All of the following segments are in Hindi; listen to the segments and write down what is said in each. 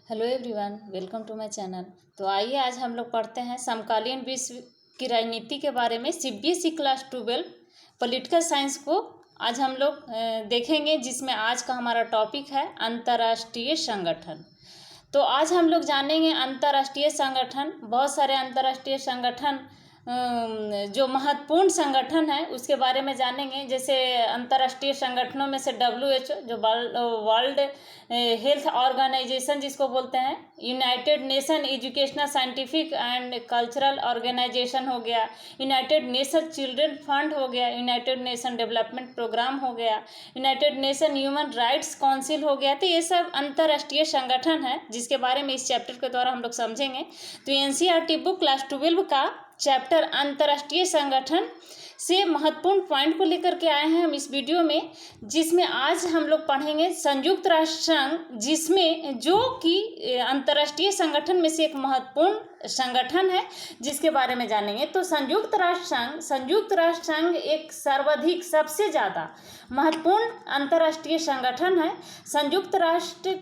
Hello everyone, welcome to my channel. तो आइए आज हम लोग पढ़ते हैं समकालीन विश्व की राजनीति के बारे में सीबीएसई क्लास 12 पॉलिटिकल साइंस को आज हम लोग देखेंगे, जिसमें आज का हमारा टॉपिक है अंतर्राष्ट्रीय संगठन। तो आज हम लोग जानेंगे अंतर्राष्ट्रीय संगठन। बहुत सारे अंतर्राष्ट्रीय संगठन जो महत्वपूर्ण संगठन है उसके बारे में जानेंगे। जैसे अंतर्राष्ट्रीय संगठनों में से WHO जो वर्ल्ड हेल्थ ऑर्गेनाइजेशन जिसको बोलते हैं, united nation educational scientific and cultural organisation हो गया, यूनाइटेड नेशन चिल्ड्रन फंड हो गया, यूनाइटेड नेशन डेवलपमेंट प्रोग्राम हो गया, United nation human rights council हो गया। तो ये सब अंतर्राष्ट्रीय संगठन है जिसके बारे में इस चैप्टर के द्वारा हम लोग समझेंगे। तो NCERT बुक क्लास 12 का चैप्टर अंतर्राष्ट्रीय संगठन से महत्वपूर्ण पॉइंट को लेकर के आए हैं हम इस वीडियो में, जिसमें आज हम लोग पढ़ेंगे संयुक्त राष्ट्र संघ, जिसमें जो कि अंतर्राष्ट्रीय संगठन में से एक महत्वपूर्ण संगठन है जिसके बारे में जानेंगे। तो संयुक्त राष्ट्र संघ एक सर्वाधिक सबसे ज़्यादा महत्वपूर्ण अंतर्राष्ट्रीय संगठन है। संयुक्त राष्ट्र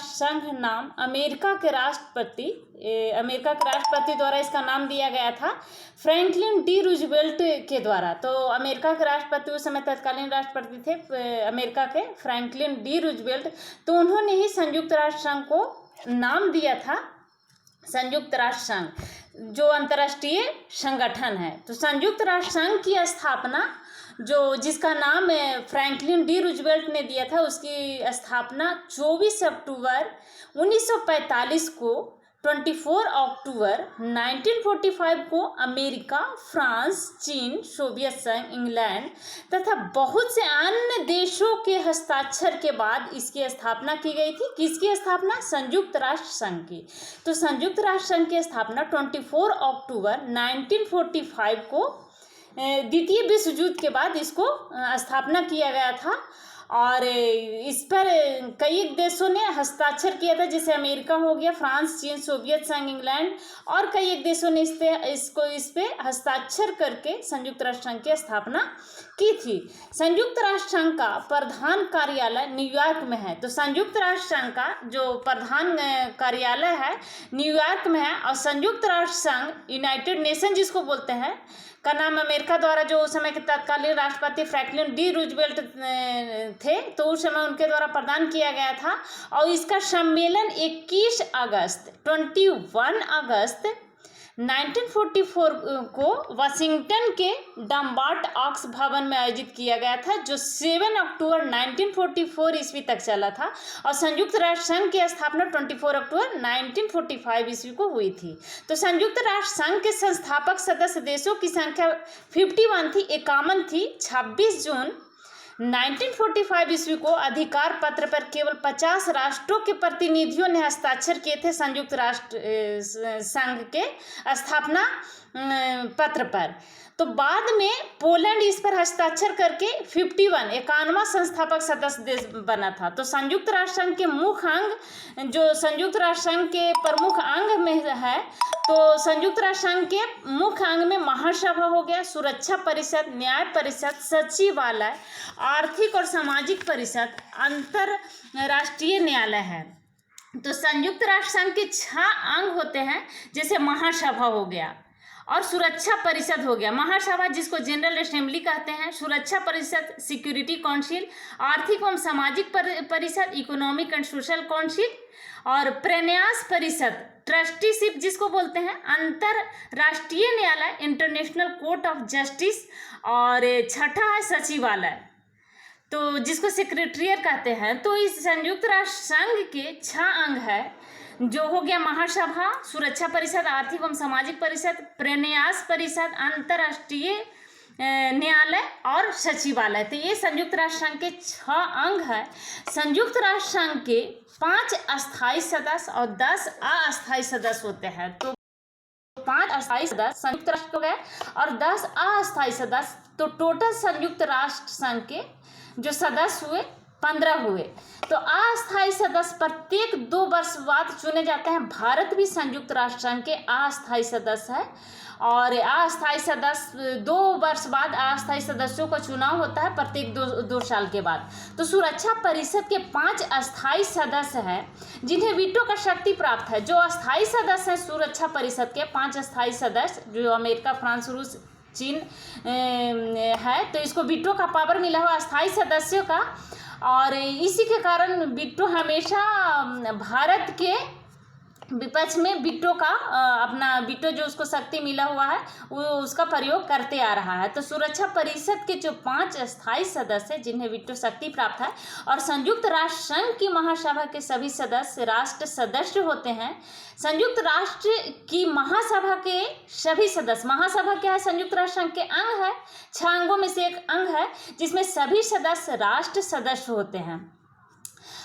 संघ नाम अमेरिका के राष्ट्रपति द्वारा इसका नाम दिया गया था, फ्रैंकलिन डी रूजवेल्ट के द्वारा। तो अमेरिका के राष्ट्रपति उस समय तत्कालीन राष्ट्रपति थे अमेरिका के, फ्रैंकलिन डी रूजवेल्ट। तो उन्होंने ही संयुक्त राष्ट्र संघ को नाम दिया था संयुक्त राष्ट्र संघ, जो अंतर्राष्ट्रीय संगठन है। तो संयुक्त राष्ट्र संघ की स्थापना जिसका नाम फ्रैंकलिन डी रूजवेल्ट ने दिया था, उसकी स्थापना 24 अक्टूबर 1945 को 24 अक्टूबर 1945 को अमेरिका, फ्रांस, चीन, सोवियत संघ, इंग्लैंड तथा बहुत से अन्य देशों के हस्ताक्षर के बाद इसकी स्थापना की गई थी। किसकी स्थापना? संयुक्त राष्ट्र संघ की। तो संयुक्त राष्ट्र संघ की स्थापना 24 अक्टूबर 1945 को द्वितीय विश्व युद्ध के बाद इसको स्थापना किया गया था। और इस पर कई देशों ने हस्ताक्षर किया था, जैसे अमेरिका हो गया, फ्रांस, चीन, सोवियत संघ, इंग्लैंड और कई एक देशों ने इस पे हस्ताक्षर करके संयुक्त राष्ट्र संघ की स्थापना की थी। संयुक्त राष्ट्र संघ का प्रधान कार्यालय न्यूयॉर्क में है। तो संयुक्त राष्ट्र संघ का जो प्रधान कार्यालय है न्यूयॉर्क में है। और संयुक्त राष्ट्र संघ यूनाइटेड नेशन जिसको बोलते हैं का नाम अमेरिका द्वारा, जो उस समय के तत्कालीन राष्ट्रपति फ्रैंकलिन डी रूजवेल्ट थे, तो उस समय उनके द्वारा प्रदान किया गया था। और इसका सम्मेलन 21 अगस्त 1944 को वाशिंगटन के डम्बार्ट ऑक्स भवन में आयोजित किया गया था, जो 7 अक्टूबर 1944 ईस्वी तक चला था। और संयुक्त राष्ट्र संघ की स्थापना 24 अक्टूबर 1945 ईस्वी को हुई थी। तो संयुक्त राष्ट्र संघ के संस्थापक सदस्य देशों की संख्या 51 थी, 51 थी। 26 जून 1945 ईस्वी को अधिकार पत्र पर केवल 50 राष्ट्रों के प्रतिनिधियों ने हस्ताक्षर किए थे संयुक्त राष्ट्र संघ के स्थापना पत्र पर। तो बाद में पोलैंड इस पर हस्ताक्षर करके 51वां संस्थापक सदस्य देश बना था। तो संयुक्त राष्ट्र संघ के मुख्य अंग, जो संयुक्त राष्ट्र संघ के प्रमुख अंग में है, तो संयुक्त राष्ट्र संघ के मुख्य अंग में महासभा हो गया, सुरक्षा परिषद, न्याय परिषद, सचिवालय, आर्थिक और सामाजिक परिषद, अंतरराष्ट्रीय न्यायालय है। तो संयुक्त राष्ट्र संघ के 6 अंग होते हैं, जैसे महासभा हो गया और सुरक्षा परिषद हो गया। महासभा जिसको जनरल असेंबली कहते हैं, सुरक्षा परिषद सिक्योरिटी काउंसिल, आर्थिक एवं सामाजिक परिषद इकोनॉमिक एंड सोशल काउंसिल, और प्रन्यास परिषद ट्रस्टीशिप जिसको बोलते हैं, अंतरराष्ट्रीय न्यायालय इंटरनेशनल कोर्ट ऑफ जस्टिस, और छठा है सचिवालय, तो जिसको सेक्रेटरिएट कहते हैं। तो इस संयुक्त राष्ट्र संघ के 6 अंग है, जो हो गया महासभा, सुरक्षा परिषद, आर्थिक एवं सामाजिक परिषद, प्रन्यास परिषद, अंतर्राष्ट्रीय न्यायालय और सचिवालय। तो ये संयुक्त राष्ट्र संघ के 6 अंग है। संयुक्त राष्ट्र संघ के 5 अस्थायी सदस्य और 10 अस्थायी सदस्य होते हैं। तो 5 अस्थायी सदस्य संयुक्त राष्ट्र हो गए और 10 अस्थायी सदस्य। तो टोटल संयुक्त राष्ट्र संघ के जो सदस्य हुए 15 हुए। तो अस्थायी सदस्य प्रत्येक 2 वर्ष बाद चुने जाते हैं। भारत भी संयुक्त राष्ट्र संघ के अस्थायी सदस्य है और अस्थायी सदस्य 2 वर्ष बाद अस्थायी सदस्यों का चुनाव होता है प्रत्येक 2 साल के बाद। तो सुरक्षा परिषद के 5 अस्थायी सदस्य हैं जिन्हें वीटो का शक्ति प्राप्त है। जो अस्थायी सदस्य हैं सुरक्षा परिषद के 5 अस्थायी सदस्य, जो अमेरिका, फ्रांस, रूस, चीन है, तो इसको वीटो का पावर मिला हुआ अस्थायी सदस्यों का। और इसी के कारण वीटो हमेशा भारत के विपक्ष में वीटो का अपना वीटो जो उसको शक्ति मिला हुआ है वो उसका प्रयोग करते आ रहा है। तो सुरक्षा परिषद के जो 5 अस्थायी सदस्य जिन्हें वीटो शक्ति प्राप्त है और संयुक्त राष्ट्र संघ की महासभा के सभी सदस्य राष्ट्र सदस्य होते हैं। संयुक्त राष्ट्र की महासभा के सभी सदस्य, महासभा क्या है, संयुक्त राष्ट्र संघ के अंग है, 6 अंगों में से एक अंग है जिसमें सभी सदस्य राष्ट्र सदस्य होते हैं।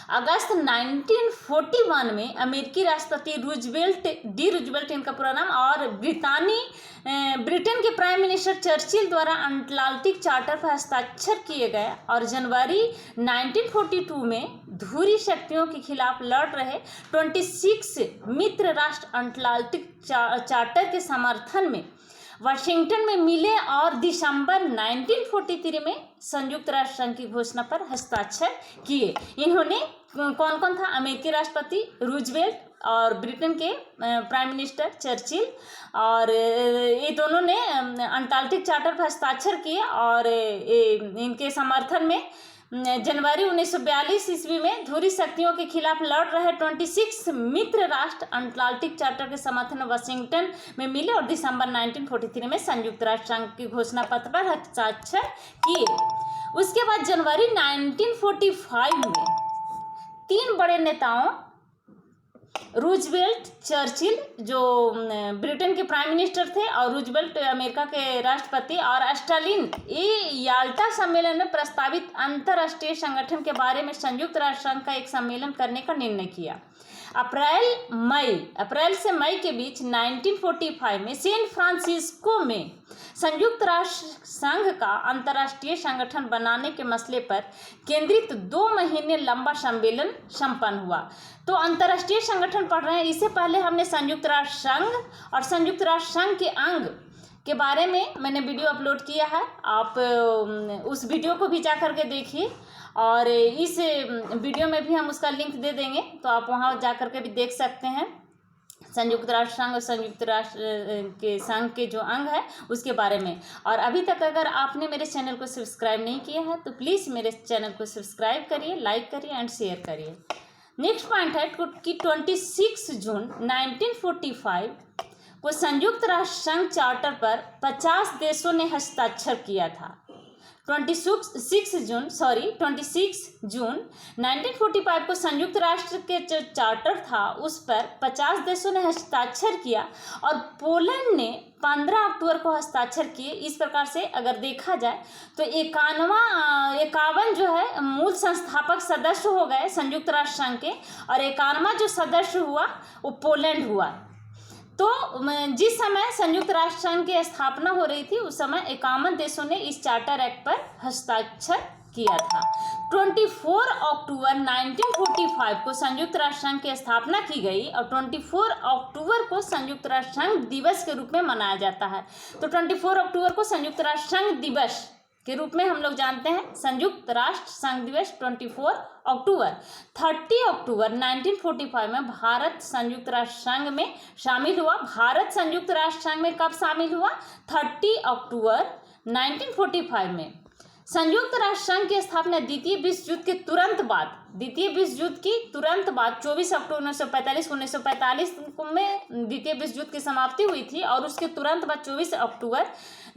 अगस्त 1941 में अमेरिकी राष्ट्रपति रूजवेल्ट इनका पूरा नाम और ब्रिटेन के प्राइम मिनिस्टर चर्चिल द्वारा अटलांटिक चार्टर पर हस्ताक्षर किए गए और जनवरी 1942 में धुरी शक्तियों के खिलाफ लड़ रहे 26 मित्र राष्ट्र अटलांटिक चार्टर के समर्थन में वाशिंगटन में मिले और दिसंबर 1943 में संयुक्त राष्ट्र संघ की घोषणा पर हस्ताक्षर किए। इन्होंने कौन कौन था, अमेरिकी राष्ट्रपति रूजवेल्ट और ब्रिटेन के प्राइम मिनिस्टर चर्चिल, और ये दोनों ने अटलांटिक चार्टर पर हस्ताक्षर किए और इनके समर्थन में जनवरी 1942 ईस्वी में धुरी शक्तियों के खिलाफ लड़ रहे 26 मित्र राष्ट्र अटलांटिक चार्टर के समर्थन में वाशिंगटन में मिले और दिसंबर 1943 में संयुक्त राष्ट्र संघ की घोषणा पत्र पर हस्ताक्षर किए। उसके बाद जनवरी 1945 में 3 बड़े नेताओं रूजवेल्ट, चर्चिल जो ब्रिटेन के प्राइम मिनिस्टर थे और रूजवेल्ट अमेरिका के राष्ट्रपति, और स्टालिन, ये याल्टा सम्मेलन में प्रस्तावित अंतर्राष्ट्रीय संगठन के बारे में संयुक्त राष्ट्र संघ का एक सम्मेलन करने का निर्णय किया। अप्रैल से मई के बीच 1945 में सैन फ्रांसिस्को में संयुक्त राष्ट्र संघ का अंतर्राष्ट्रीय संगठन बनाने के मसले पर केंद्रित 2 महीने लंबा सम्मेलन संपन्न हुआ। तो अंतर्राष्ट्रीय संगठन पढ़ रहे हैं, इससे पहले हमने संयुक्त राष्ट्र संघ और संयुक्त राष्ट्र संघ के अंग के बारे में मैंने वीडियो अपलोड किया है, आप उस वीडियो को भी जा करके देखिए और इस वीडियो में भी हम उसका लिंक दे देंगे, तो आप वहां जा करके भी देख सकते हैं संयुक्त राष्ट्र संघ और संयुक्त राष्ट्र के संघ के जो अंग है उसके बारे में। और अभी तक अगर आपने मेरे चैनल को सब्सक्राइब नहीं किया है तो प्लीज़ मेरे चैनल को सब्सक्राइब करिए, लाइक करिए एंड शेयर करिए। नेक्स्ट पॉइंट है कि 26 जून 1945 को संयुक्त राष्ट्र संघ चार्टर पर 50 देशों ने हस्ताक्षर किया था। 26 जून 1945 को संयुक्त राष्ट्र के जो चार्टर था उस पर 50 देशों ने हस्ताक्षर किया और पोलैंड ने 15 अक्टूबर को हस्ताक्षर किए। इस प्रकार से अगर देखा जाए तो 51 जो है मूल संस्थापक सदस्य हो गए संयुक्त राष्ट्र संघ के, और 51वां जो सदस्य हुआ वो पोलैंड हुआ। तो जिस समय संयुक्त राष्ट्र संघ की स्थापना हो रही थी उस समय 51 देशों ने इस चार्टर एक्ट पर हस्ताक्षर किया था। 24 अक्टूबर 1945 को संयुक्त राष्ट्र संघ की स्थापना की गई और 24 अक्टूबर को संयुक्त राष्ट्र संघ दिवस के रूप में मनाया जाता है। तो 24 अक्टूबर को संयुक्त राष्ट्र संघ दिवस के रूप में हम लोग जानते हैं, संयुक्त राष्ट्र संघ दिवस 24 अक्टूबर। 30 अक्टूबर 1945 में भारत संयुक्त राष्ट्र संघ में शामिल हुआ। भारत संयुक्त राष्ट्र संघ में कब शामिल हुआ? 30 अक्टूबर 1945 में। संयुक्त राष्ट्र संघ की स्थापना द्वितीय विश्व युद्ध के तुरंत बाद 24 अक्टूबर 1945 में द्वितीय विश्व युद्ध की समाप्ति हुई थी और उसके तुरंत बाद 24 अक्टूबर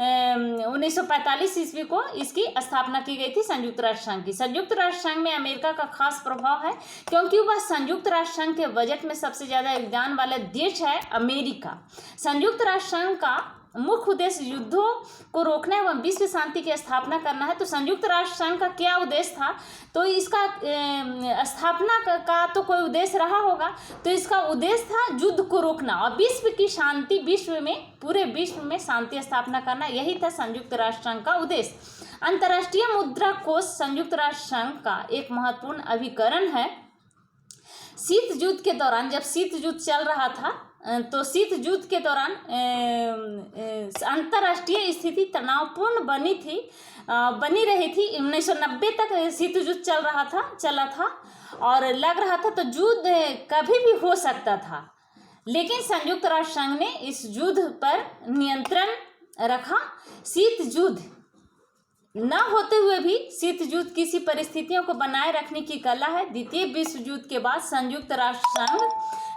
1945 ईस्वी को इसकी स्थापना की गई थी संयुक्त राष्ट्र संघ की। संयुक्त राष्ट्र संघ में अमेरिका का खास प्रभाव है क्योंकि वह संयुक्त राष्ट्र संघ के बजट में सबसे ज़्यादा योगदान वाला देश है अमेरिका। संयुक्त राष्ट्र संघ का मुख्य उद्देश्य युद्धों को रोकना एवं विश्व शांति की स्थापना करना है। तो संयुक्त राष्ट्र संघ का क्या उद्देश्य था? तो इसका स्थापना का तो कोई उद्देश्य रहा होगा, तो इसका उद्देश्य था युद्ध को रोकना और विश्व की शांति, पूरे विश्व में शांति स्थापना करना, यही था संयुक्त राष्ट्र संघ का उद्देश्य। अंतर्राष्ट्रीय मुद्रा कोष संयुक्त राष्ट्र संघ का एक महत्वपूर्ण अभिकरण है। शीत युद्ध के दौरान, जब शीत युद्ध चल रहा था तो शीत युद्ध के दौरान अंतर्राष्ट्रीय स्थिति तनावपूर्ण बनी रही थी। 1990 तक शीत युद्ध चला था और लग रहा था तो युद्ध कभी भी हो सकता था, लेकिन संयुक्त राष्ट्र संघ ने इस युद्ध पर नियंत्रण रखा। शीत युद्ध न होते हुए भी शीत युद्ध किसी परिस्थितियों को बनाए रखने की कला है। द्वितीय विश्व युद्ध के बाद संयुक्त राष्ट्र संघ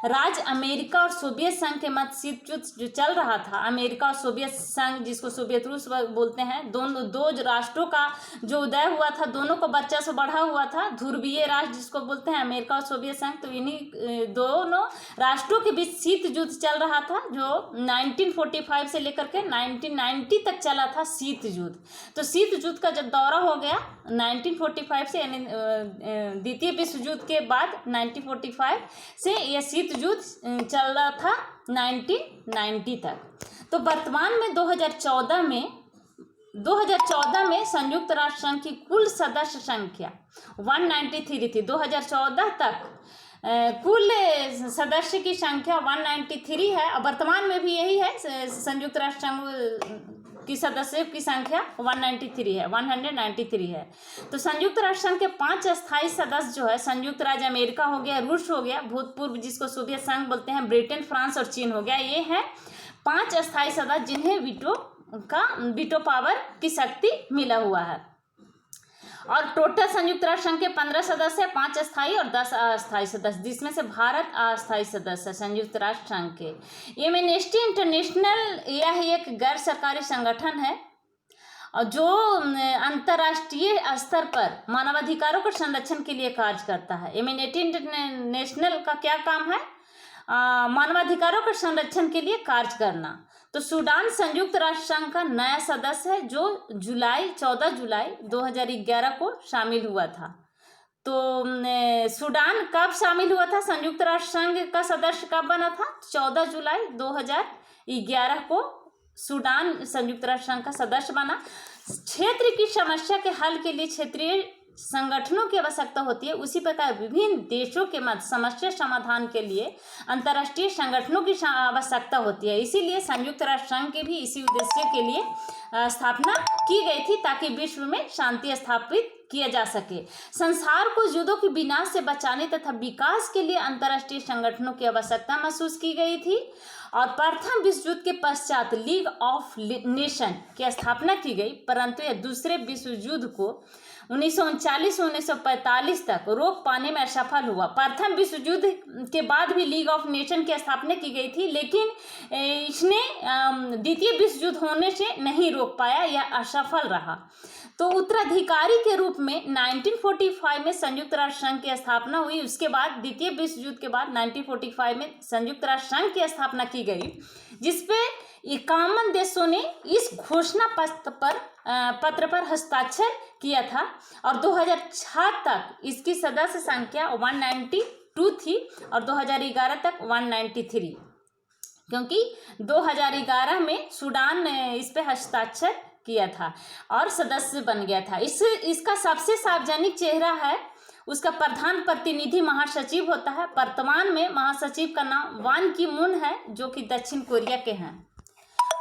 राज्य अमेरिका और सोवियत संघ के मध्य शीत युद्ध जो चल रहा था, अमेरिका और सोवियत संघ जिसको सोवियत रूस बोलते हैं, दो राष्ट्रों का जो उदय हुआ था, दोनों को वर्चस्व बढ़ा हुआ था। ध्रुवीय राष्ट्र जिसको बोलते हैं अमेरिका और सोवियत संघ, तो इन्हीं दोनों राष्ट्रों के बीच शीत युद्ध चल रहा था जो 1945 से लेकर के 1990 तक चला था शीत युद्ध। तो शीत युद्ध का जब दौरा हो गया 1945 से, यानी द्वितीय विश्व युद्ध के बाद 1945 से यह शीत युद्ध चल रहा था 1990 तक। तो वर्तमान में 2014 में संयुक्त राष्ट्र संघ की कुल सदस्य संख्या 193 थी। 2014 तक कुल सदस्य की संख्या 193 है और वर्तमान में भी यही है। संयुक्त राष्ट्र संघ की सदस्यों की संख्या 193 है। तो संयुक्त राष्ट्र संघ के 5 स्थायी सदस्य जो है, संयुक्त राज्य अमेरिका हो गया, रूस हो गया, भूतपूर्व जिसको सोवियत संघ बोलते हैं, ब्रिटेन, फ्रांस और चीन हो गया। ये है 5 स्थायी सदस्य जिन्हें वीटो पावर की शक्ति मिला हुआ है। और टोटल संयुक्त राष्ट्र संघ के 15 सदस्य, 5 स्थायी और 10 अस्थायी सदस्य, जिसमें से भारत अस्थायी सदस्य है संयुक्त राष्ट्र संघ के। एमनेस्टी इंटरनेशनल यह एक गैर सरकारी संगठन है और जो अंतर्राष्ट्रीय स्तर पर मानवाधिकारों के संरक्षण के लिए कार्य करता है। एमनेस्टी इंटरनेशनल का क्या काम है? मानवाधिकारों के संरक्षण के लिए कार्य करना। तो सूडान संयुक्त राष्ट्र संघ का नया सदस्य है जो 14 जुलाई 2011 को शामिल हुआ था। तो सूडान कब शामिल हुआ था? संयुक्त राष्ट्र संघ का सदस्य कब बना था? 14 जुलाई 2011 को सूडान संयुक्त राष्ट्र संघ का सदस्य बना। क्षेत्र की समस्या के हल के लिए क्षेत्रीय संगठनों की आवश्यकता होती है, उसी प्रकार विभिन्न देशों के मध्य समस्या समाधान के लिए अंतर्राष्ट्रीय संगठनों की आवश्यकता होती है। इसीलिए संयुक्त राष्ट्र संघ के भी इसी उद्देश्य के लिए स्थापना की गई थी, ताकि विश्व में शांति स्थापित किया जा सके। संसार को युद्धों के विनाश से बचाने तथा विकास के लिए अंतर्राष्ट्रीय संगठनों की आवश्यकता महसूस की गई थी और प्रथम विश्व युद्ध के पश्चात लीग ऑफ नेशन की स्थापना की गई, परंतु यह दूसरे विश्व युद्ध को 1939 से 1945 तक रोक पाने में असफल हुआ। प्रथम विश्व युद्ध के बाद भी लीग ऑफ नेशन की स्थापना की गई थी, लेकिन इसने द्वितीय विश्व युद्ध होने से नहीं रोक पाया, यह असफल रहा। तो उत्तराधिकारी के रूप में 1945 में संयुक्त राष्ट्र संघ की स्थापना हुई। उसके बाद द्वितीय विश्व युद्ध के बाद 1945 में संयुक्त राष्ट्र संघ की स्थापना की गई, जिसपे 51 देशों ने इस घोषणा पत्र पर हस्ताक्षर किया था और 2006 तक इसकी सदस्य संख्या 192 थी और 2011 तक 193, क्योंकि 2011 में सूडान ने इस पे हस्ताक्षर किया था और सदस्य बन गया था। इसका सबसे सार्वजनिक चेहरा है, उसका प्रधान प्रतिनिधि महासचिव होता है। वर्तमान में महासचिव का नाम वान की मून है, जो कि दक्षिण कोरिया के हैं।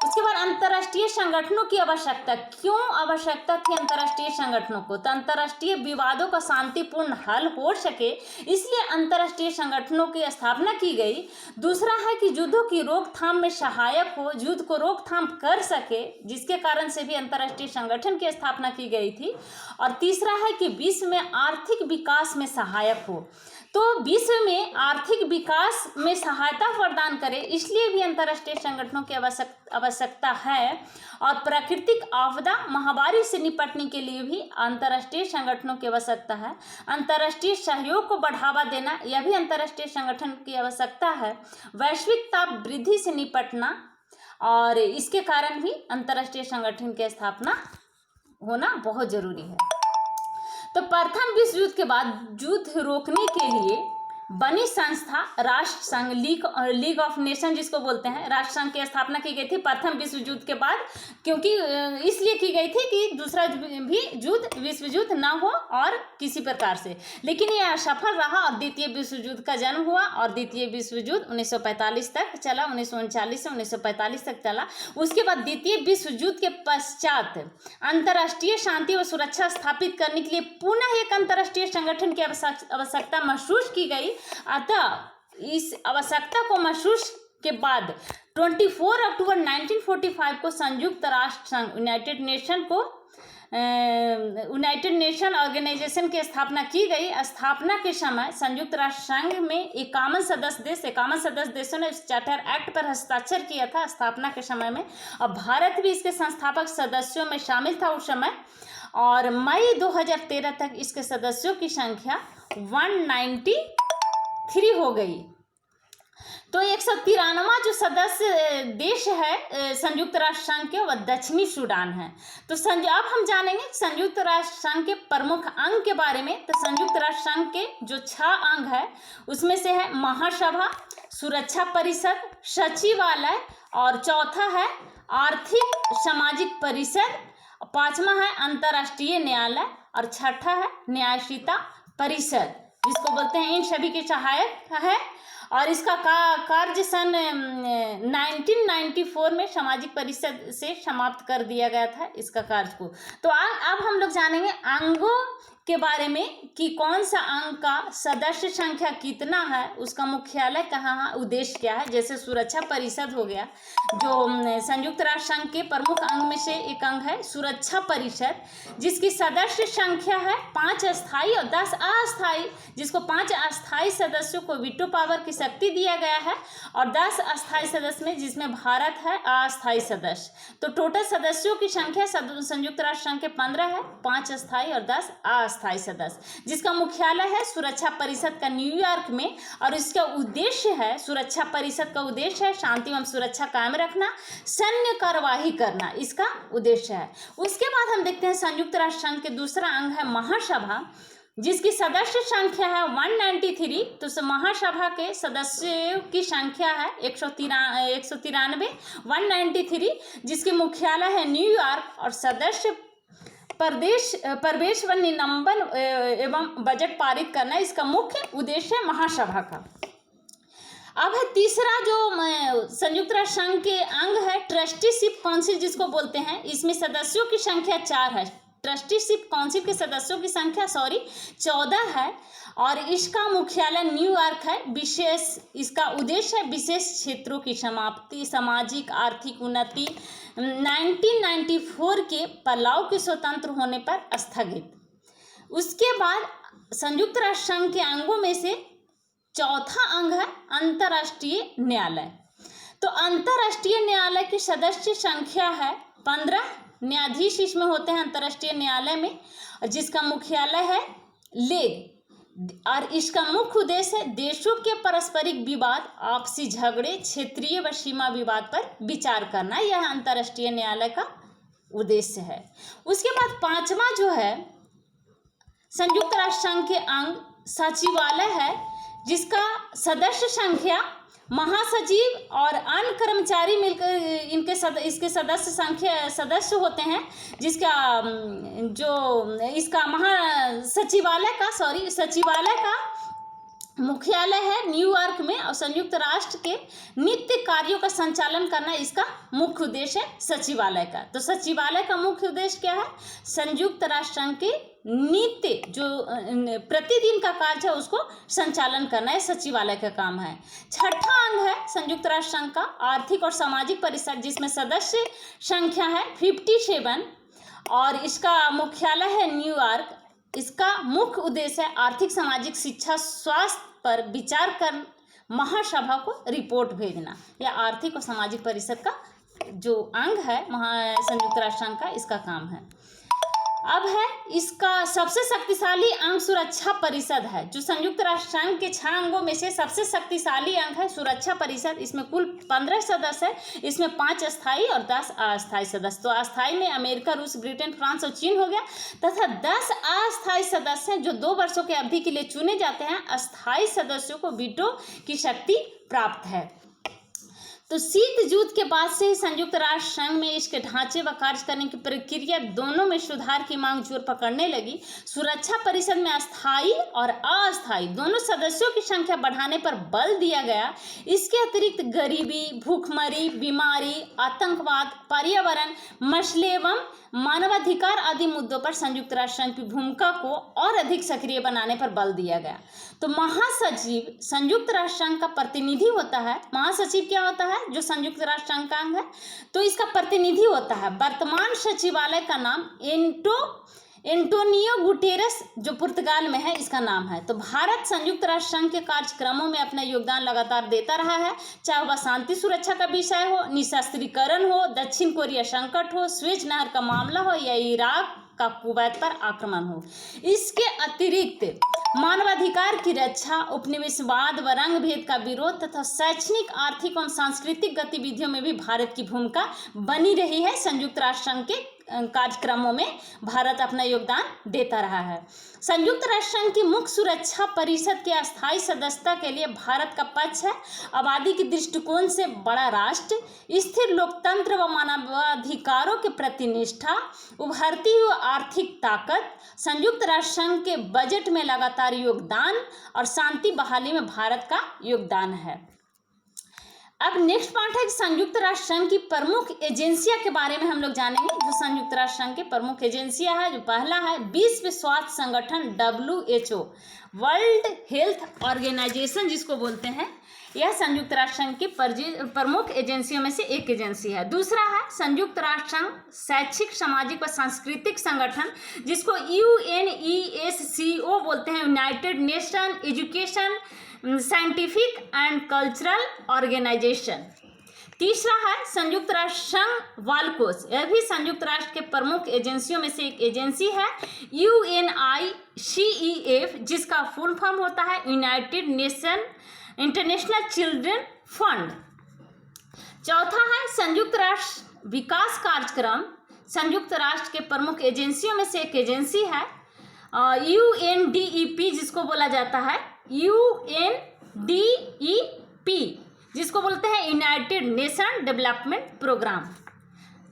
उसके बाद अंतर्राष्ट्रीय संगठनों की आवश्यकता। क्यों आवश्यकता थी अंतर्राष्ट्रीय संगठनों को? तो अंतर्राष्ट्रीय विवादों का शांतिपूर्ण हल हो सके, इसलिए अंतर्राष्ट्रीय संगठनों की स्थापना की गई। दूसरा है कि युद्धों की रोकथाम में सहायक हो, युद्ध को रोकथाम कर सके, जिसके कारण से भी अंतर्राष्ट्रीय संगठन की स्थापना की गई थी। और तीसरा है कि विश्व में आर्थिक विकास में सहायक हो। तो विश्व में आर्थिक विकास में सहायता प्रदान करे, इसलिए भी अंतर्राष्ट्रीय संगठनों की आवश्यकता है। और प्राकृतिक आपदा महामारी से निपटने के लिए भी अंतर्राष्ट्रीय संगठनों की आवश्यकता है। अंतर्राष्ट्रीय सहयोग को बढ़ावा देना, यह भी अंतर्राष्ट्रीय संगठन की आवश्यकता है। वैश्विक ताप वृद्धि से निपटना, और इसके कारण भी अंतर्राष्ट्रीय संगठन की स्थापना होना बहुत जरूरी है। तो प्रथम विश्व युद्ध के बाद युद्ध रोकने के लिए बनी संस्था राष्ट्र संघ, लीग ऑफ नेशन जिसको बोलते हैं, राष्ट्र संघ की स्थापना की गई थी प्रथम विश्व युद्ध के बाद, क्योंकि इसलिए की गई थी कि दूसरा भी युद्ध, विश्व युद्ध ना हो और किसी प्रकार से। लेकिन यह असफल रहा और द्वितीय विश्व युद्ध का जन्म हुआ और द्वितीय विश्व युद्ध 1945 तक चला, 1939 से 1945 तक चला। उसके बाद द्वितीय विश्व युद्ध के पश्चात अंतर्राष्ट्रीय शांति व सुरक्षा स्थापित करने के लिए पुनः एक अंतर्राष्ट्रीय संगठन की आवश्यकता महसूस की गई। अतः इस आवश्यकता को महसूस के बाद 24 अक्टूबर 1945 को संयुक्त राष्ट्र संघ यूनाइटेड नेशन ऑर्गेनाइजेशन की स्थापना की गई। स्थापना के समय संयुक्त राष्ट्र संघ में 51 सदस्य देशों ने चार्टर एक्ट पर हस्ताक्षर किया था स्थापना के समय में, और भारत भी इसके संस्थापक सदस्यों में शामिल था उस समय। और मई 2013 तक इसके सदस्यों की संख्या 193 हो गई। तो 193वां जो सदस्य देश है संयुक्त राष्ट्र संघ के, वह दक्षिणी सूडान है। तो अब हम जानेंगे संयुक्त राष्ट्र संघ के प्रमुख अंग के बारे में। तो संयुक्त राष्ट्र संघ के जो 6 अंग है उसमें से है महासभा, सुरक्षा परिषद, सचिवालय, और चौथा है आर्थिक सामाजिक परिषद, 5वां है अंतर्राष्ट्रीय न्यायालय, और 6ठा है न्यायशीलता परिषद जिसको बोलते हैं। इन सभी के सहायक है और इसका कार्य सन 1994 में सामाजिक परिषद से समाप्त कर दिया गया था इसका कार्य को। तो अब हम लोग जानेंगे अंगों के बारे में कि कौन सा अंग का सदस्य संख्या कितना है, उसका मुख्यालय कहाँ है, उद्देश्य क्या है। जैसे सुरक्षा परिषद हो गया, जो संयुक्त राष्ट्र संघ के प्रमुख अंग में से एक अंग है सुरक्षा परिषद, जिसकी सदस्य संख्या है 5 स्थायी और 10 अस्थायी, जिसको 5 अस्थायी सदस्यों को वीटो पावर की शक्ति दिया गया है, और 10 अस्थायी सदस्य में जिसमें भारत है अस्थायी सदस्य। तो टोटल सदस्यों की संख्या संयुक्त राष्ट्र संघ के 15 है, 5 अस्थायी और 10 अस्थायी सदस्य, जिसका मुख्यालय है सुरक्षा परिषद का न्यूयॉर्क में। और इसका उद्देश्य है, सुरक्षा परिषद का उद्देश्य है शांति एवं सुरक्षा कायम रखना, सैन्य कार्यवाही करना, इसका उद्देश्य है। उसके बाद हम देखते हैं संयुक्त राष्ट्र संघ के दूसरा अंग है महासभा, जिसकी सदस्य संख्या है 193। तो महासभा के सदस्यों की संख्या है 193, 193, जिसकी मुख्यालय है न्यूयॉर्क, और सदस्य प्रवेश व निलंबन एवं बजट पारित करना इसका मुख्य उद्देश्य है महासभा का। अब है तीसरा जो संयुक्त राष्ट्र संघ के अंग है ट्रस्टीशिप काउंसिल जिसको बोलते हैं। इसमें सदस्यों की संख्या 4 है। ट्रस्टीशिप काउंसिल के सदस्यों की संख्या 14 है, और इसका मुख्यालय न्यूयॉर्क है। इसका उद्देश्य है विशेष क्षेत्रों की समाप्ति, सामाजिक आर्थिक उन्नति, 1994 के पलाव के स्वतंत्र होने पर स्थगित। उसके बाद संयुक्त राष्ट्र संघ के अंगों में से चौथा अंग है अंतर्राष्ट्रीय न्यायालय। तो अंतर्राष्ट्रीय न्यायालय की सदस्य संख्या है 15 न्यायाधीश इसमें होते हैं अंतर्राष्ट्रीय न्यायालय में, जिसका मुख्यालय है लेग, और इसका मुख्य उद्देश्य है देशों के पारस्परिक विवाद, आपसी झगड़े, क्षेत्रीय व सीमा विवाद पर विचार करना। यह अंतर्राष्ट्रीय न्यायालय का उद्देश्य है। उसके बाद 5वां जो है संयुक्त राष्ट्र संघ के अंग सचिवालय है, जिसका सदस्य संख्या महासचिव और अन्य कर्मचारी मिलकर इसके सदस्य होते हैं, जिसका इसका सचिवालय का मुख्यालय है न्यूयॉर्क में, और संयुक्त राष्ट्र के नित्य कार्यों का संचालन करना इसका मुख्य उद्देश्य है सचिवालय का। तो सचिवालय का मुख्य उद्देश्य क्या है? संयुक्त राष्ट्र संघ के नित्य जो प्रतिदिन का कार्य है उसको संचालन करना है, सचिवालय का काम है। 6ठा अंग है संयुक्त राष्ट्र संघ का आर्थिक और सामाजिक परिषद, जिसमें सदस्य संख्या है 57, और इसका मुख्यालय है न्यूयॉर्क। इसका मुख्य उद्देश्य है आर्थिक सामाजिक शिक्षा स्वास्थ्य पर विचार कर महासभा को रिपोर्ट भेजना। यह आर्थिक और सामाजिक परिषद का जो अंग है संयुक्त राष्ट्र संघ का, इसका काम है। अब है इसका सबसे शक्तिशाली अंग सुरक्षा परिषद है, जो संयुक्त राष्ट्र संघ के 6 अंगों में से सबसे शक्तिशाली अंग है सुरक्षा परिषद। इसमें कुल 15 सदस्य है, इसमें 5 स्थायी और 10 अस्थायी सदस्य। तो अस्थायी में अमेरिका, रूस, ब्रिटेन, फ्रांस और चीन हो गया, तथा 10 अस्थायी सदस्य हैं जो 2 वर्षों की अवधि के लिए चुने जाते हैं। अस्थायी सदस्यों को वीटो की शक्ति प्राप्त है। तो शीत युद्ध के बाद से ही संयुक्त राष्ट्र संघ में इसके ढांचे व कार्य करने की प्रक्रिया दोनों में सुधार की मांग जोर पकड़ने लगी। सुरक्षा परिषद में अस्थायी और अस्थायी दोनों सदस्यों की संख्या बढ़ाने पर बल दिया गया। इसके अतिरिक्त गरीबी, भूखमरी, बीमारी, आतंकवाद, पर्यावरण, मसले एवं मानवाधिकार आदि मुद्दों पर संयुक्त राष्ट्र संघ की भूमिका को और अधिक सक्रिय बनाने पर बल दिया गया। तो महासचिव संयुक्त राष्ट्र संघ का प्रतिनिधि होता है। महासचिव क्या होता है? जो संयुक्त राष्ट्र संघ का अंग है, तो इसका प्रतिनिधि होता है। वर्तमान सचिवालय का नाम एंटोनियो गुटेरेस, जो पुर्तगाल में है, इसका नाम है। तो भारत संयुक्त राष्ट्र संघ के कार्यक्रमों में अपना योगदान लगातार देता रहा है, चाहे वह शांति सुरक्षा का विषय हो, निशस्त्रीकरण हो, दक्षिण कोरिया संकट हो, स्वेज नहर का मामला हो या इराक का कुवैत पर आक्रमण हो। इसके अतिरिक्त मानवाधिकार की रक्षा, उपनिवेशवाद व रंग भेद का विरोध तथा शैक्षणिक, आर्थिक एवं सांस्कृतिक गतिविधियों में भी भारत की भूमिका बनी रही है। संयुक्त राष्ट्र संघ के कार्यक्रमों में भारत अपना योगदान देता रहा है। संयुक्त राष्ट्र संघ की मुख्य सुरक्षा परिषद के अस्थायी सदस्यता के लिए भारत का पक्ष है। आबादी के दृष्टिकोण से बड़ा राष्ट्र, स्थिर लोकतंत्र व मानवाधिकारों के प्रति निष्ठा, उभरती हुई आर्थिक ताकत, संयुक्त राष्ट्र संघ के बजट में लगातार योगदान और शांति बहाली में भारत का योगदान है। अब नेक्स्ट पार्ट है कि संयुक्त राष्ट्र संघ की प्रमुख एजेंसियां के बारे में हम लोग जानेंगे। जो संयुक्त राष्ट्र संघ के प्रमुख एजेंसियां है, जो पहला है विश्व स्वास्थ्य संगठन WHO, वर्ल्ड हेल्थ ऑर्गेनाइजेशन जिसको बोलते हैं, यह संयुक्त राष्ट्र संघ की प्रमुख एजेंसियों में से एक एजेंसी है। दूसरा है संयुक्त राष्ट्र संघ शैक्षिक, सामाजिक व सांस्कृतिक संगठन, जिसको UNESCO बोलते हैं, united nation education scientific and cultural organisation. तीसरा है संयुक्त राष्ट्र संघ वालकोस, यह भी संयुक्त राष्ट्र के प्रमुख एजेंसियों में से एक एजेंसी है। UNICEF, जिसका फुल फॉर्म होता है United nation international children fund. चौथा है संयुक्त राष्ट्र विकास कार्यक्रम, संयुक्त राष्ट्र के प्रमुख एजेंसियों में से एक एजेंसी है। UNDEP, जिसको बोला जाता है UNDEP, जिसको बोलते हैं यूनाइटेड नेशन डेवलपमेंट प्रोग्राम।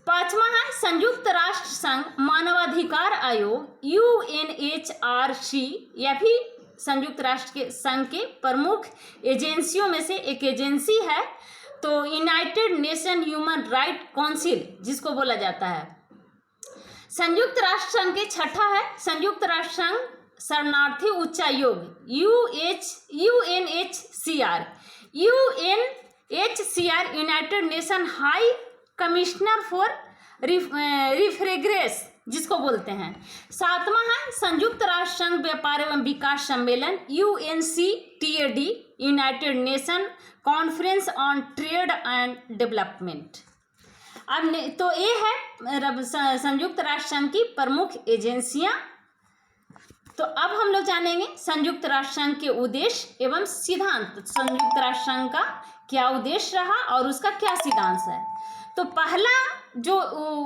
पांचवा है संयुक्त राष्ट्र संघ मानवाधिकार आयोग UNHRC, यह भी संयुक्त राष्ट्र के संघ के प्रमुख एजेंसियों में से एक एजेंसी है। तो United nation human right council जिसको बोला जाता है। संयुक्त राष्ट्र संघ के छठा है संयुक्त राष्ट्र संघ शरणार्थी उच्चायोग UNHCR। UNHCR United nation high commissioner for refugees जिसको बोलते हैं। सातवां है संयुक्त राष्ट्र संघ व्यापार एवं विकास सम्मेलन UNCTAD, United nation conference on trade and development. अब तो ये है संयुक्त राष्ट्र संघ की प्रमुख एजेंसियां। तो अब हम लोग जानेंगे संयुक्त राष्ट्र संघ के उद्देश्य एवं सिद्धांत। संयुक्त राष्ट्र संघ का क्या उद्देश्य रहा और उसका क्या सिद्धांत है। तो पहला जो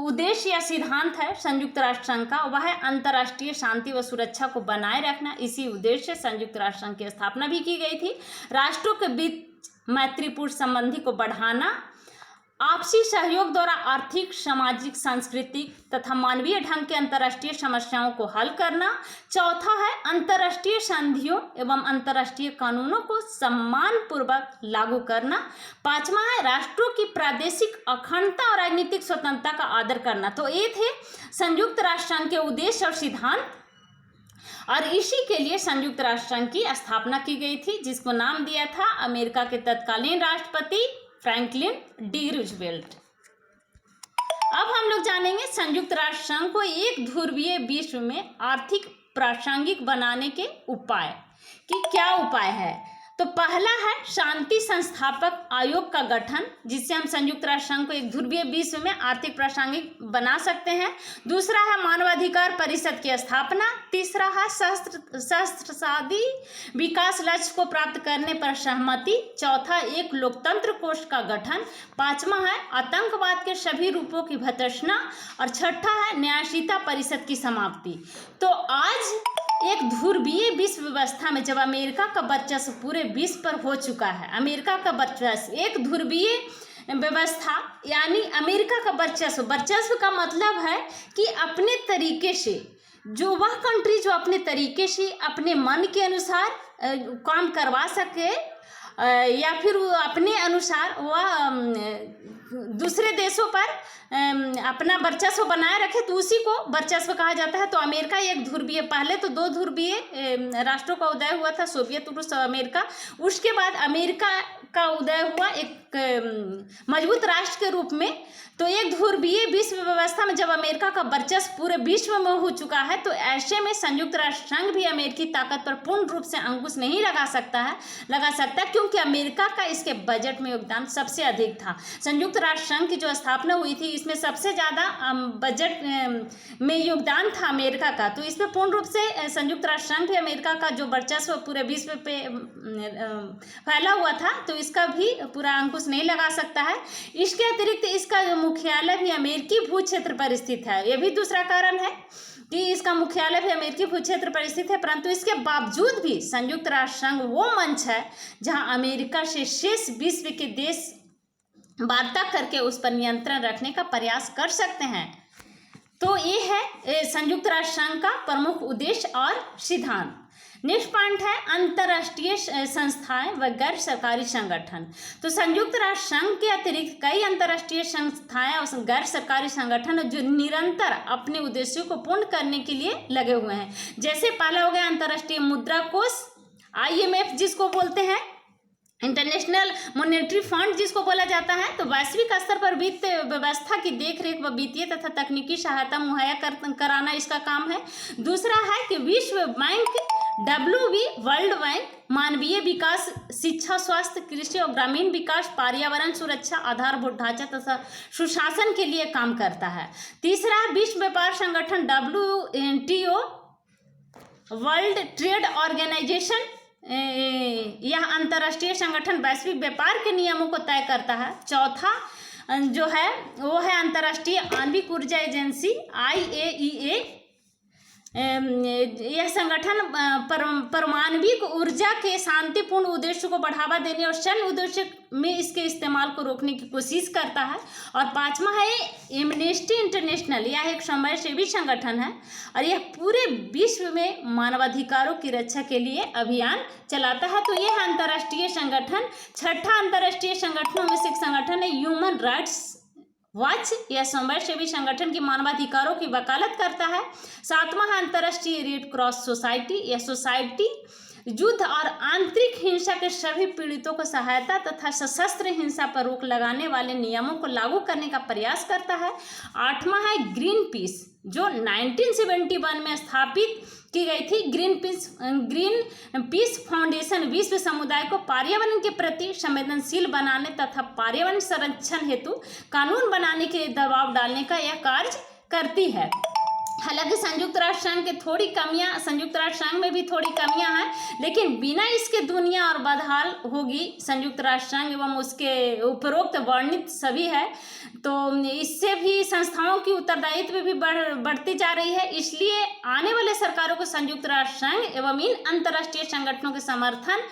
उद्देश्य या सिद्धांत है संयुक्त राष्ट्र संघ का, वह है अंतर्राष्ट्रीय शांति व सुरक्षा को बनाए रखना। इसी उद्देश्य से संयुक्त राष्ट्र संघ की स्थापना भी की गई थी। राष्ट्रों के बीच मैत्रीपूर्ण संबंधी को बढ़ाना, आपसी सहयोग द्वारा आर्थिक, सामाजिक, सांस्कृतिक तथा मानवीय ढंग के अंतर्राष्ट्रीय समस्याओं को हल करना। चौथा है अंतर्राष्ट्रीय संधियों एवं अंतर्राष्ट्रीय कानूनों को सम्मानपूर्वक लागू करना। पांचवा है राष्ट्रों की प्रादेशिक अखंडता और राजनीतिक स्वतंत्रता का आदर करना। तो ये थे संयुक्त राष्ट्र संघ के उद्देश्य और सिद्धांत, और इसी के लिए संयुक्त राष्ट्र संघ की स्थापना की गई थी, जिसको नाम दिया था अमेरिका के तत्कालीन राष्ट्रपति फ्रैंकलिन डी रूजवेल्ट। अब हम लोग जानेंगे संयुक्त राष्ट्र संघ को एक ध्रुवीय विश्व में आर्थिक प्रासंगिक बनाने के उपाय कि क्या उपाय है। तो पहला है शांति संस्थापक आयोग का गठन, जिससे हम संयुक्त राष्ट्र संघ को एक ध्रुवीय विश्व में आर्थिक प्रासंगिक बना सकते हैं। दूसरा है मानवाधिकार परिषद की स्थापना। तीसरा है सहस्त्राब्दी विकास लक्ष्य को प्राप्त करने पर सहमति। चौथा एक लोकतंत्र कोष का गठन। पांचवा है आतंकवाद के सभी रूपों की भर्त्सना। और छठा है न्यायशीलता परिषद की समाप्ति। तो आज एक ध्रुवीय विश्व व्यवस्था में जब अमेरिका का वर्चस्व पूरे विश्व पर हो चुका है, अमेरिका का वर्चस्व एक ध्रुवीय व्यवस्था यानी अमेरिका का वर्चस्व का मतलब है कि अपने तरीके से जो वह कंट्री जो अपने तरीके से अपने मन के अनुसार काम करवा सके या फिर अपने अनुसार वह दूसरे देशों पर अपना वर्चस्व बनाए रखे, तो उसी को वर्चस्व कहा जाता है। तो अमेरिका एक ध्रुवीय, पहले तो दो ध्रुवीय राष्ट्रों का उदय हुआ था, सोवियत रूस और अमेरिका। उसके बाद अमेरिका का उदय हुआ एक मजबूत राष्ट्र के रूप में। तो एक ध्रुवीय विश्व व्यवस्था में जब अमेरिका का वर्चस्व पूरे विश्व में हो चुका है, तो ऐसे में संयुक्त राष्ट्र संघ भी अमेरिकी ताकत पर पूर्ण रूप से अंकुश नहीं लगा सकता, क्योंकि अमेरिका का इसके बजट में योगदान सबसे अधिक था। संयुक्त राष्ट्र संघ की जो स्थापना हुई थी, इसमें सबसे ज़्यादा बजट में योगदान था अमेरिका का। तो इसमें पूर्ण रूप से संयुक्त राष्ट्र संघ भी अमेरिका का जो वर्चस्व पूरे विश्व पे फैला हुआ था, तो इसका भी पूरा अंकुश नहीं लगा सकता है। इसके अतिरिक्त इसका जो मुख्यालय भी अमेरिकी भू क्षेत्र पर स्थित है, यह भी दूसरा कारण है कि इसका मुख्यालय भी अमेरिकी भू क्षेत्र पर स्थित है। परंतु इसके बावजूद भी संयुक्त राष्ट्र संघ वो मंच है जहां अमेरिका से शेष विश्व के देश वार्ता करके उस पर नियंत्रण रखने का प्रयास कर सकते हैं। तो ये है संयुक्त राष्ट्र संघ का प्रमुख उद्देश्य और सिद्धांत। नेक्स्ट पॉइंट है अंतर्राष्ट्रीय संस्थाएं व गैर सरकारी संगठन। तो संयुक्त राष्ट्र संघ के अतिरिक्त कई अंतर्राष्ट्रीय संस्थाएं और गैर सरकारी संगठन जो निरंतर अपने उद्देश्यों को पूर्ण करने के लिए लगे हुए हैं। जैसे पहला हो गया अंतर्राष्ट्रीय मुद्रा कोष, IMF जिसको बोलते हैं, इंटरनेशनल मॉनेटरी फंड जिसको बोला जाता है। तो वैश्विक स्तर पर वित्त व्यवस्था की देखरेख व वित्तीय तथा तकनीकी सहायता मुहैया कराना इसका काम है। दूसरा है कि विश्व बैंक, WB वर्ल्ड बैंक मानवीय विकास, शिक्षा, स्वास्थ्य, कृषि और ग्रामीण विकास, पर्यावरण सुरक्षा, आधारभूत ढांचा तथा सुशासन के लिए काम करता है। तीसरा विश्व व्यापार संगठन WTO वर्ल्ड ट्रेड ऑर्गेनाइजेशन, यह अंतर्राष्ट्रीय संगठन वैश्विक व्यापार के नियमों को तय करता है। चौथा जो है वो है अंतर्राष्ट्रीय आणविक ऊर्जा एजेंसी IAEA। यह संगठन परमाणविक ऊर्जा के शांतिपूर्ण उद्देश्य को बढ़ावा देने और सैन्य उद्देश्य में इसके इस्तेमाल को रोकने की कोशिश करता है। और पांचवा है एमनेस्टी इंटरनेशनल, यह एक समाजसेवी संगठन है और यह पूरे विश्व में मानवाधिकारों की रक्षा के लिए अभियान चलाता है। तो यह अंतर्राष्ट्रीय संगठन। छठा अंतर्राष्ट्रीय संगठनों में से एक संगठन है ह्यूमन राइट्स वॉच, यह समाजसेवी संगठन की मानवाधिकारों की वकालत करता है। सातवां है अंतर्राष्ट्रीय रेड क्रॉस सोसाइटी, यह सोसाइटी युद्ध और आंतरिक हिंसा के सभी पीड़ितों को सहायता तथा सशस्त्र हिंसा पर रोक लगाने वाले नियमों को लागू करने का प्रयास करता है। आठवां है ग्रीन पीस, जो 1971 में स्थापित की गई थी। ग्रीन पीस फाउंडेशन विश्व समुदाय को पर्यावरण के प्रति संवेदनशील बनाने तथा पर्यावरण संरक्षण हेतु कानून बनाने के लिए दबाव डालने का यह कार्य करती है। हालांकि संयुक्त राष्ट्र संघ संयुक्त राष्ट्र संघ में भी थोड़ी कमियां हैं, लेकिन बिना इसके दुनिया और बदहाल होगी। संयुक्त राष्ट्र संघ एवं उसके उपरोक्त वर्णित सभी है, तो इससे भी संस्थाओं की उत्तरदायित्व भी बढ़ती जा रही है। इसलिए आने वाले सरकारों को संयुक्त राष्ट्र संघ एवं इन अंतर्राष्ट्रीय संगठनों के समर्थन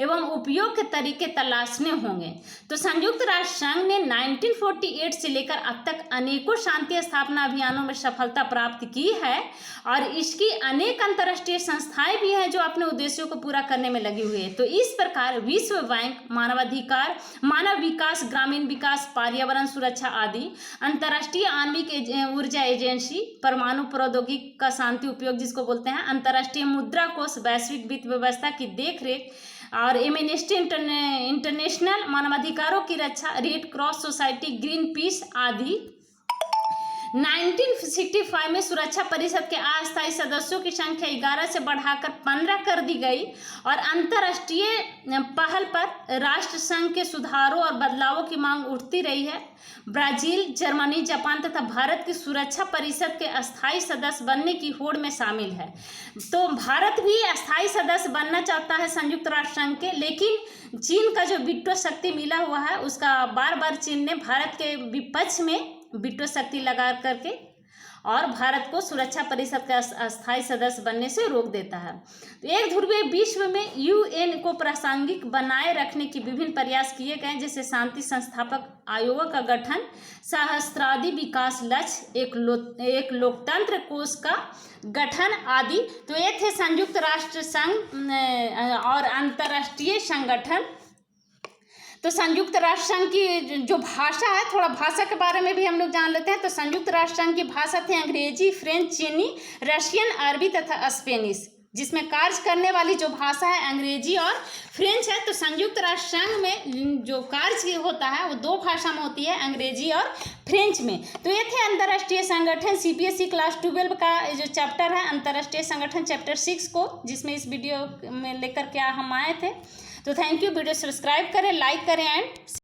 एवं उपयोग के तरीके तलाशने होंगे। तो संयुक्त राष्ट्र संघ ने 1948 से लेकर अब तक अनेकों शांति स्थापना अभियानों में सफलता प्राप्त की है और इसकी अनेक अंतर्राष्ट्रीय संस्थाएं भी हैं जो अपने उद्देश्यों को पूरा करने में लगी हुई है। तो इस प्रकार विश्व बैंक, मानवाधिकार, मानव विकास, ग्रामीण विकास, पर्यावरण सुरक्षा आदि, अंतर्राष्ट्रीय आणविक ऊर्जा एजेंसी, परमाणु प्रौद्योगिकी का शांति उपयोग जिसको बोलते हैं, अंतर्राष्ट्रीय मुद्रा कोष, वैश्विक वित्त व्यवस्था की देखरेख और एमनेस्टी इंटरनेशनल, मानवाधिकारों की रक्षा, Red Cross Society, Greenpeace आदि 1965 में सुरक्षा परिषद के अस्थायी सदस्यों की संख्या 11 से बढ़ाकर 15 कर दी गई और अंतर्राष्ट्रीय पहल पर राष्ट्र संघ के सुधारों और बदलावों की मांग उठती रही है। ब्राजील, जर्मनी, जापान तथा भारत की सुरक्षा परिषद के अस्थायी सदस्य बनने की होड़ में शामिल है। तो भारत भी अस्थायी सदस्य बनना चाहता है संयुक्त राष्ट्र संघ के, लेकिन चीन का जो वीटो शक्ति मिला हुआ है उसका बार बार चीन ने भारत के विपक्ष में वीटो शक्ति लगा करके और भारत को सुरक्षा परिषद का अस्थायी सदस्य बनने से रोक देता है। तो एक ध्रुवीय विश्व में यूएन को प्रासंगिक बनाए रखने की विभिन्न प्रयास किए गए, जैसे शांति संस्थापक आयोग का गठन, सहस्त्राब्दी विकास लक्ष्य, एक लोकतंत्र कोष का गठन आदि। तो ये थे संयुक्त राष्ट्र संघ और अंतर्राष्ट्रीय संगठन। तो संयुक्त राष्ट्र संघ की जो भाषा है, थोड़ा भाषा के बारे में भी हम लोग जान लेते हैं। तो संयुक्त राष्ट्र संघ की भाषा थी अंग्रेजी, फ्रेंच, चीनी, रशियन, अरबी तथा स्पेनिश, जिसमें कार्य करने वाली जो भाषा है अंग्रेजी और फ्रेंच है। तो संयुक्त राष्ट्र संघ में जो कार्य होता है वो दो भाषा में होती है, अंग्रेजी और फ्रेंच में। तो ये थे अंतर्राष्ट्रीय संगठन। सीबीएसई क्लास 12 का जो चैप्टर है अंतर्राष्ट्रीय संगठन चैप्टर 6 को, जिसमें इस वीडियो में लेकर के हम आए थे। तो थैंक यू। वीडियो सब्सक्राइब करें, लाइक करें एंड